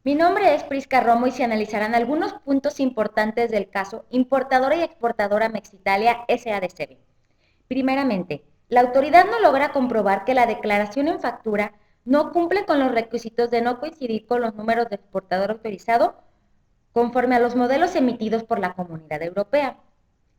Mi nombre es Prisca Romo y se analizarán algunos puntos importantes del caso Importadora y Exportadora Mexitalia S.A.de.C.V. Primeramente, la autoridad no logra comprobar que la declaración en factura no cumple con los requisitos de no coincidir con los números de exportador autorizado conforme a los modelos emitidos por la Comunidad Europea.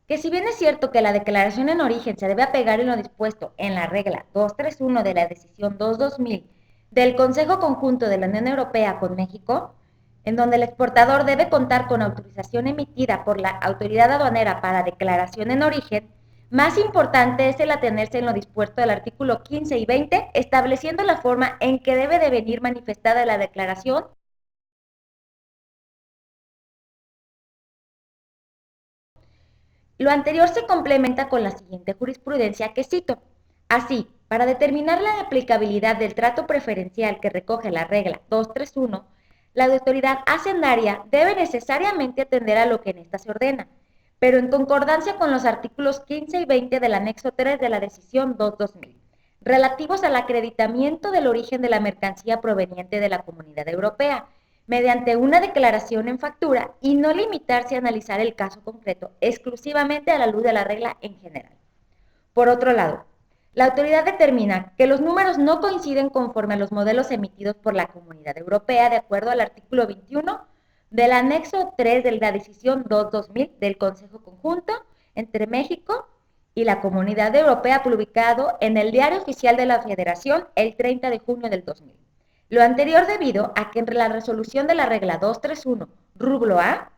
Que si bien es cierto que la declaración en origen se debe apegar en lo dispuesto en la regla 231 de la decisión 2-2000 del Consejo Conjunto de la Unión Europea con México, en donde el exportador debe contar con autorización emitida por la autoridad aduanera para declaración en origen, más importante es el atenerse en lo dispuesto del artículo 15 y 20, estableciendo la forma en que debe de venir manifestada la declaración. Lo anterior se complementa con la siguiente jurisprudencia que cito. Así, para determinar la aplicabilidad del trato preferencial que recoge la regla 231, la autoridad hacendaria debe necesariamente atender a lo que en esta se ordena, pero en concordancia con los artículos 15 y 20 del anexo 3 de la decisión 2-2000, relativos al acreditamiento del origen de la mercancía proveniente de la Comunidad Europea, mediante una declaración en factura y no limitarse a analizar el caso concreto exclusivamente a la luz de la regla en general. Por otro lado, la autoridad determina que los números no coinciden conforme a los modelos emitidos por la Comunidad Europea de acuerdo al artículo 21 del anexo 3 de la decisión 2-2000 del Consejo Conjunto entre México y la Comunidad Europea, publicado en el Diario Oficial de la Federación el 30 de junio del 2000. Lo anterior debido a que en la resolución de la regla 231, rublo A,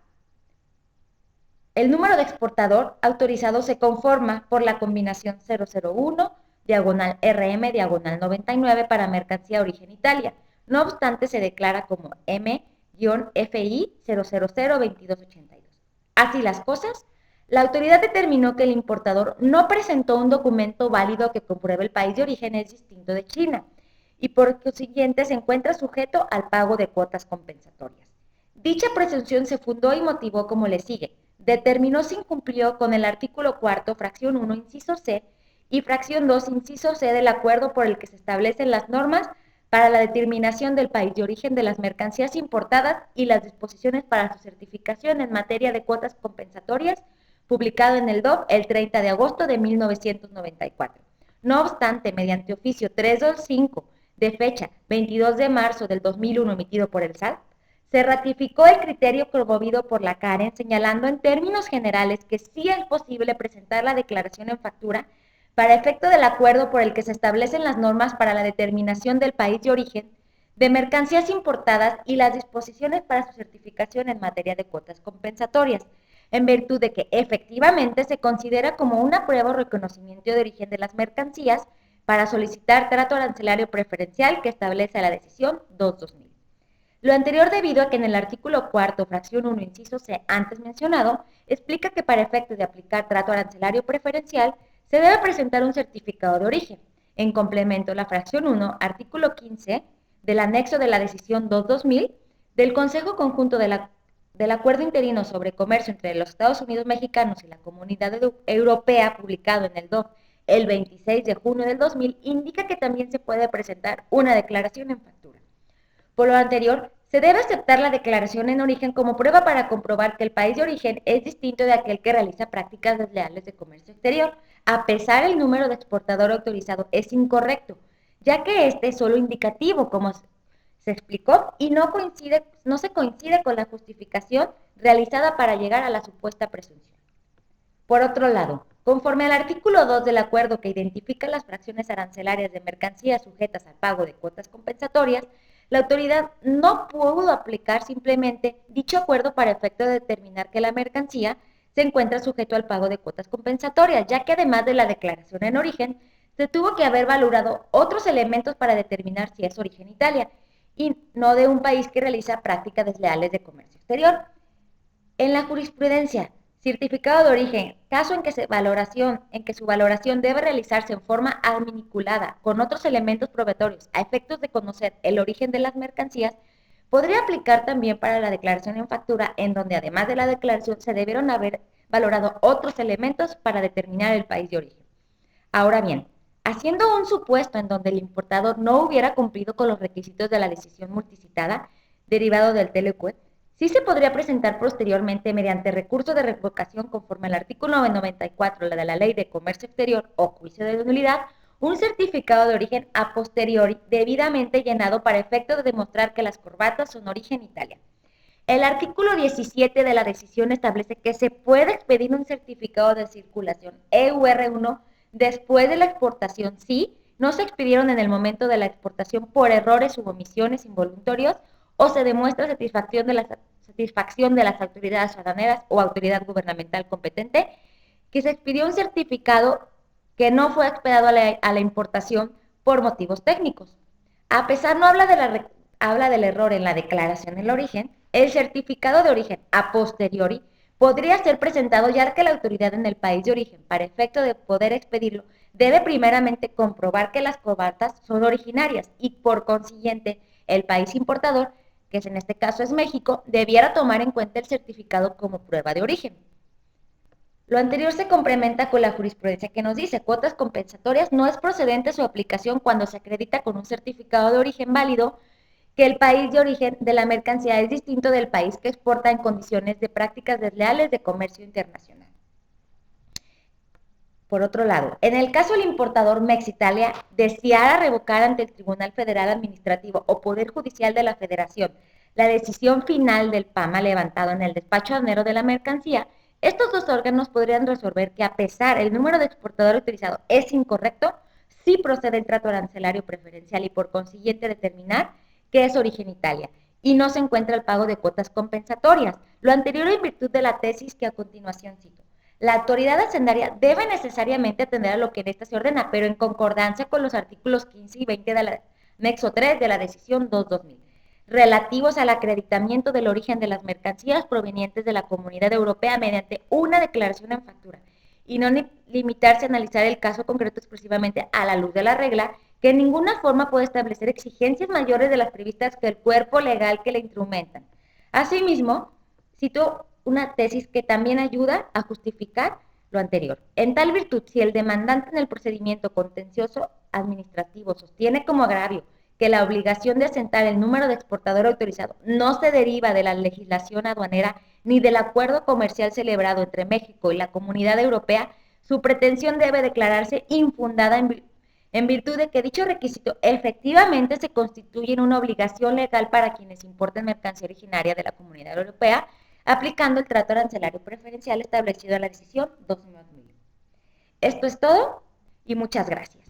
el número de exportador autorizado se conforma por la combinación 001, diagonal RM, diagonal 99 para mercancía origen Italia. No obstante, se declara como M-FI 0002282. Así las cosas, la autoridad determinó que el importador no presentó un documento válido que compruebe el país de origen es distinto de China y por consiguiente se encuentra sujeto al pago de cuotas compensatorias. Dicha presunción se fundó y motivó como le sigue. Determinó se incumplió con el artículo 4, fracción 1, inciso C, y fracción 2, inciso C del acuerdo por el que se establecen las normas para la determinación del país de origen de las mercancías importadas y las disposiciones para su certificación en materia de cuotas compensatorias, publicado en el DOF el 30 de agosto de 1994. No obstante, mediante oficio 325 de fecha 22 de marzo del 2001 emitido por el SAT, se ratificó el criterio promovido por la Karen, señalando en términos generales que sí es posible presentar la declaración en factura para efecto del acuerdo por el que se establecen las normas para la determinación del país de origen de mercancías importadas y las disposiciones para su certificación en materia de cuotas compensatorias, en virtud de que efectivamente se considera como una prueba o reconocimiento de origen de las mercancías para solicitar trato arancelario preferencial que establece la decisión 2-2000. Lo anterior debido a que en el artículo 4, fracción 1, inciso C, antes mencionado, explica que para efectos de aplicar trato arancelario preferencial se debe presentar un certificado de origen. En complemento, la fracción 1, artículo 15, del anexo de la decisión 2-2000 del Consejo Conjunto del Acuerdo Interino sobre Comercio entre los Estados Unidos Mexicanos y la Comunidad Europea, publicado en el DOF el 26 de junio del 2000, indica que también se puede presentar una declaración en factura. Por lo anterior, se debe aceptar la declaración en origen como prueba para comprobar que el país de origen es distinto de aquel que realiza prácticas desleales de comercio exterior, a pesar el número de exportador autorizado es incorrecto, ya que este es solo indicativo, como se explicó, y no se coincide con la justificación realizada para llegar a la supuesta presunción. Por otro lado, conforme al artículo 2 del acuerdo que identifica las fracciones arancelarias de mercancías sujetas al pago de cuotas compensatorias, la autoridad no pudo aplicar simplemente dicho acuerdo para efecto de determinar que la mercancía se encuentra sujeto al pago de cuotas compensatorias, ya que además de la declaración en origen, se tuvo que haber valorado otros elementos para determinar si es origen Italia y no de un país que realiza prácticas desleales de comercio exterior. En la jurisprudencia, certificado de origen, caso en que su valoración debe realizarse en forma adminiculada con otros elementos probatorios a efectos de conocer el origen de las mercancías, podría aplicar también para la declaración en factura, en donde además de la declaración se debieron haber valorado otros elementos para determinar el país de origen. Ahora bien, haciendo un supuesto en donde el importador no hubiera cumplido con los requisitos de la decisión multicitada, derivado del TLQ, sí se podría presentar posteriormente mediante recurso de revocación conforme al artículo 94 de la Ley de Comercio Exterior o juicio de nulidad, un certificado de origen a posteriori debidamente llenado para efecto de demostrar que las corbatas son origen Italia. El artículo 17 de la decisión establece que se puede expedir un certificado de circulación EUR1 después de la exportación si no se expidieron en el momento de la exportación por errores u omisiones involuntarios o se demuestra satisfacción de las autoridades aduaneras o autoridad gubernamental competente, que se expidió un certificado que no fue expedado a la importación por motivos técnicos. A pesar no habla del error en la declaración del origen, el certificado de origen a posteriori podría ser presentado ya que la autoridad en el país de origen, para efecto de poder expedirlo, debe primeramente comprobar que las corbatas son originarias y por consiguiente el país importador, que en este caso es México, debiera tomar en cuenta el certificado como prueba de origen. Lo anterior se complementa con la jurisprudencia que nos dice cuotas compensatorias no es procedente su aplicación cuando se acredita con un certificado de origen válido que el país de origen de la mercancía es distinto del país que exporta en condiciones de prácticas desleales de comercio internacional. Por otro lado, en el caso del importador Mexitalia deseara revocar ante el Tribunal Federal Administrativo o Poder Judicial de la Federación la decisión final del PAMA levantado en el despacho aduanero de la mercancía, estos dos órganos podrían resolver que a pesar el número de exportador utilizado es incorrecto, sí procede el trato arancelario preferencial y por consiguiente determinar que es origen Italia y no se encuentra el pago de cuotas compensatorias. Lo anterior en virtud de la tesis que a continuación cito. La autoridad hacendaria debe necesariamente atender a lo que en esta se ordena, pero en concordancia con los artículos 15 y 20 del anexo 3 de la decisión 2-2000, relativos al acreditamiento del origen de las mercancías provenientes de la Comunidad Europea mediante una declaración en factura, y no limitarse a analizar el caso concreto exclusivamente a la luz de la regla, que en ninguna forma puede establecer exigencias mayores de las previstas que el cuerpo legal que le instrumentan. Asimismo, cito una tesis que también ayuda a justificar lo anterior. En tal virtud, si el demandante en el procedimiento contencioso administrativo sostiene como agravio que la obligación de asentar el número de exportador autorizado no se deriva de la legislación aduanera ni del acuerdo comercial celebrado entre México y la Comunidad Europea, su pretensión debe declararse infundada en virtud de que dicho requisito efectivamente se constituye en una obligación legal para quienes importen mercancía originaria de la Comunidad Europea, aplicando el trato arancelario preferencial establecido en la decisión 2000. Esto es todo y muchas gracias.